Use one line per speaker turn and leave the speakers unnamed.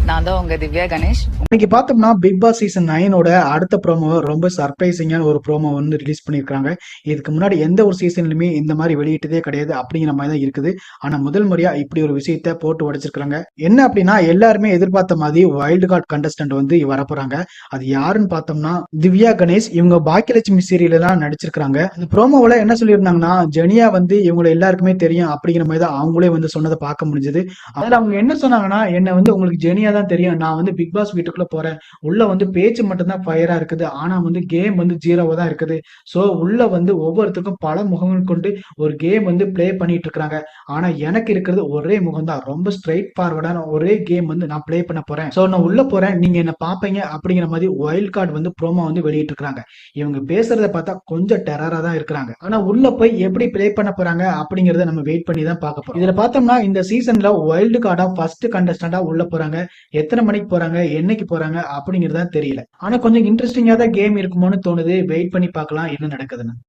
நான் தான் உங்க திவ்யா கணேஷ்.
இன்னைக்கு பார்த்தோம்னா பிக் பாஸ் சீசன் 9ஓட அடுத்த ப்ரோமோ ரொம்ப சர்ப்ரைசிங்கான ஒரு ப்ரோமோ வந்து ரிலீஸ் பண்ணியிருக்காங்க. இதுக்கு முன்னாடி எந்த ஒரு சீசன்லுமே இந்த மாதிரி வெளியிட்டதே கிடையாது அப்படிங்கிற மாதிரி தான் இருக்குது. ஆனா முதல் முறையா இப்படி ஒரு விஷயத்த போட்டு உடைச்சிருக்காங்க. என்ன அப்படின்னா எல்லாருமே எதிர்பார்த்த மாதிரி வைல்டு கார்டு கண்டஸ்டன்ட் வந்து வரப்போறாங்க. அது யாருன்னு பார்த்தோம்னா திவ்யா கணேஷ். இவங்க பாக்கியலட்சுமி சீரியல்ல தான் நடிச்சிருக்காங்க. இந்த ப்ரோமோவில் என்ன சொல்லியிருந்தாங்கன்னா ஜெனியா வந்து இவங்களை எல்லாருக்குமே தெரியும் அப்படிங்கிற மாதிரி தான் அவங்களே வந்து சொன்னதை பார்க்க முடிஞ்சது. அதுல அவங்க என்ன சொன்னாங்கன்னா என்ன வந்து உங்களுக்கு ஜெனியா தான் தெரியும், நான் வந்து பிக் பாஸ் வீட்டுக்குள்ள போறேன், உள்ள வந்து பேச்சு மட்டும்தான் ஃபயரா இருக்குது, ஆனா வந்து கேம் வந்து ஜீரோவா தான் இருக்குது. சோ உள்ள வந்து ஒவ்வொருத்தருக்கும் பல முகங்கள் கொண்டு ஒரு கேம் வந்து பிளே பண்ணிட்டு இருக்காங்க. ஆனா எனக்கு இருக்கிறது ஒரே முகம் தான், ரொம்ப ஸ்ட்ரைட் ஃபார்வர்டான ஒரே கேம் வந்து நான் பிளே பண்ண போறேன். சோ நான் உள்ள போறேன், நீங்க என்ன பாப்பீங்க அப்படிங்கிற மாதிரி வைல்ட் கார்டு வந்து ப்ரோமோ வந்து வெளியிட்டு இருக்காங்க. இவங்க பேசுறத பார்த்தா கொஞ்சம் டெரரா தான் இருக்கிறாங்க. ஆனா உள்ள போய் எப்படி பிளே பண்ண போறாங்க அப்படிங்கறத நம்ம வெயிட் பண்ணி தான் பார்க்க போறோம். இதுல பார்த்தோம்னா இந்த சீசன்ல வைல்டு கார்டா ஃபர்ஸ்ட் கண்டஸ்டண்டா உள்ள போறாங்க. எத்தனை மணிக்கு போறாங்க, என்னைக்கு போறாங்க அப்படிங்கறதா தெரியல. ஆனா கொஞ்சம் இன்ட்ரெஸ்டிங்கா தான் கேம் இருக்குமோன்னு தோணுது. வெயிட் பண்ணி பார்க்கலாம் என்ன நடக்குதுன்னு.